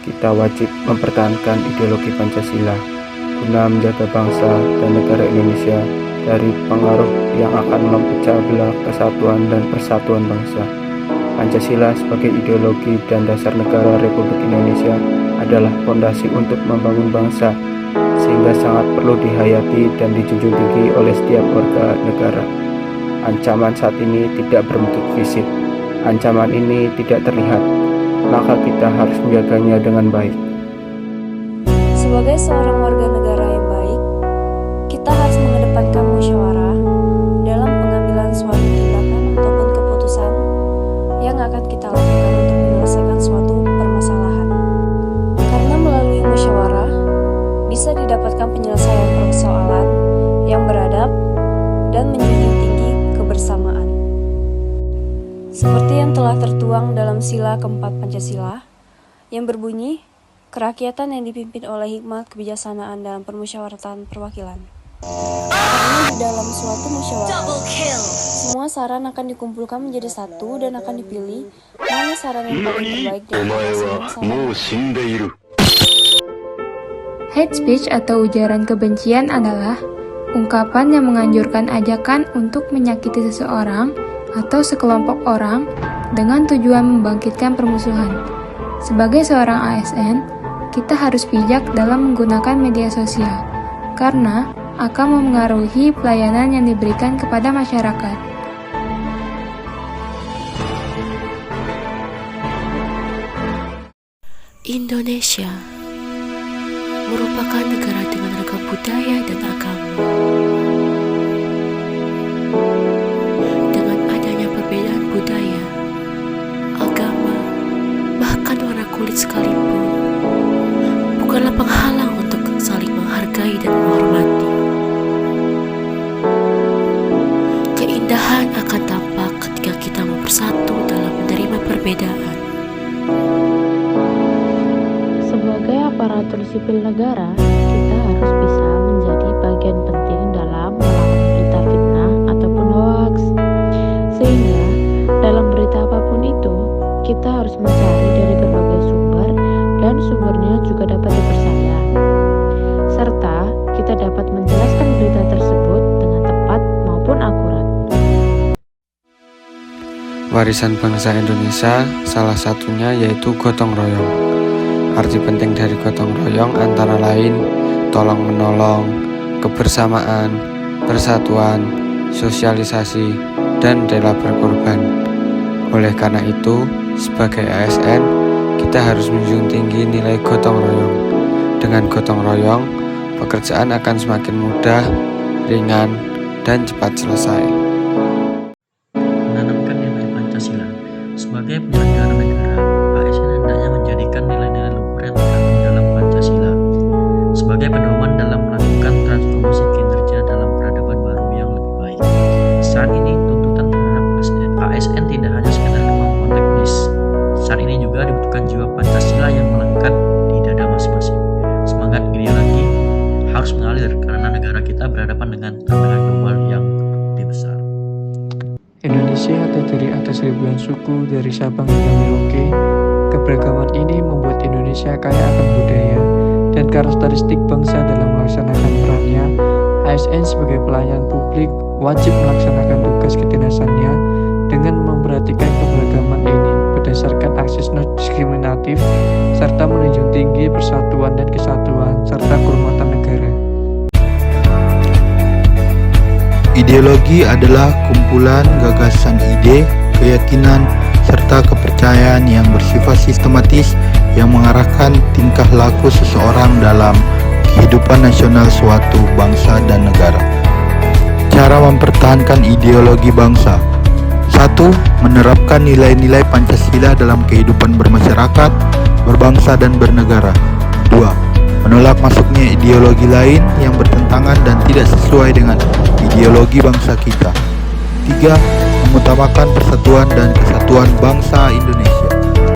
kita wajib mempertahankan ideologi Pancasila guna menjaga bangsa dan negara Indonesia dari pengaruh yang akan memecah belah kesatuan dan persatuan bangsa. Pancasila sebagai ideologi dan dasar negara Republik Indonesia adalah fondasi untuk membangun bangsa, sehingga sangat perlu dihayati dan dijunjung tinggi oleh setiap warga negara. Ancaman saat ini tidak berbentuk fisik. Ancaman ini tidak terlihat, maka kita harus menjaganya dengan baik. Sebagai seorang warga negara yang baik, kita harus mengedepankan musyawarah dalam pengambilan suatu tindakan ataupun keputusan yang akan kita lakukan untuk menyelesaikan suatu permasalahan. Karena melalui musyawarah bisa didapatkan penyelesaian persoalan yang beradab dan menjunjung tinggi kebersamaan. Seperti yang telah tertuang dalam sila keempat Pancasila yang berbunyi, kerakyatan yang dipimpin oleh hikmat kebijaksanaan dalam permusyawaratan perwakilan. Karena di dalam suatu musyawarah, semua saran akan dikumpulkan menjadi satu dan akan dipilih mana saran yang paling terbaik dari masing-masing saran. Hate speech atau ujaran kebencian adalah ungkapan yang menganjurkan ajakan untuk menyakiti seseorang atau sekelompok orang dengan tujuan membangkitkan permusuhan. Sebagai seorang ASN, kita harus bijak dalam menggunakan media sosial, karena akan memengaruhi pelayanan yang diberikan kepada masyarakat. Indonesia merupakan negara dengan ragam budaya dan agama. Dengan adanya perbedaan budaya, agama, bahkan warna kulit sekalipun, bukanlah penghalang untuk saling menghargai dan menghormati. Keindahan akan tampak ketika kita mau bersatu dalam menerima perbedaan. Sebagai aparatur sipil negara, kita harus bisa menjadi bagian penting dalam melawan berita fitnah ataupun hoax. Sehingga dalam berita apapun itu, kita harus mencari dari berbagai sumber dan sumbernya juga dapat dipercaya. Serta kita dapat menjelaskan berita tersebut dengan tepat maupun akurat. Warisan bangsa Indonesia salah satunya yaitu gotong royong. Arti penting dari gotong royong antara lain tolong-menolong, kebersamaan, persatuan, sosialisasi, dan rela berkorban. Oleh karena itu, sebagai ASN, kita harus menjunjung tinggi nilai gotong royong. Dengan gotong royong, pekerjaan akan semakin mudah, ringan, dan cepat selesai. Menanamkan nilai Pancasila sebagai penyelenggara negara, ASN hendaknya menjadikan nilai-nilai luhur yang terkandung dalam Pancasila sebagai pedoman dalam melakukan transformasi kinerja dalam peradaban baru yang lebih baik. Saat ini tuntutan terhadap ASN tidak hanya sekedar kemampuan teknis. Saat ini juga dibutuhkan jiwa Pancasila yang melekat di dada masing-masing. Semangat ideologi harus mengalir karena negara kita berhadapan dengan tantangan global yang lebih besar. Indonesia terdiri atas ribuan suku dari Sabang hingga Merauke. Keberagaman ini membuat Indonesia kaya akan budaya dan karakteristik bangsa dalam melaksanakan perannya. ASN sebagai pelayan publik wajib melaksanakan tugas kedinasannya dengan memperhatikan keberagaman ini berdasarkan akses non-diskriminatif serta menunjukkan tinggi persatuan dan kesatuan serta kehormatan negara. Ideologi adalah kumpulan gagasan ide, keyakinan, serta kepercayaan yang bersifat sistematis yang mengarahkan tingkah laku seseorang dalam kehidupan nasional suatu bangsa dan negara. Cara mempertahankan ideologi bangsa: 1. Menerapkan nilai-nilai Pancasila dalam kehidupan bermasyarakat, berbangsa, dan bernegara. 2. Menolak masuknya ideologi lain yang bertentangan dan tidak sesuai dengan ideologi bangsa kita. 3. Mengutamakan persatuan dan kesatuan bangsa Indonesia.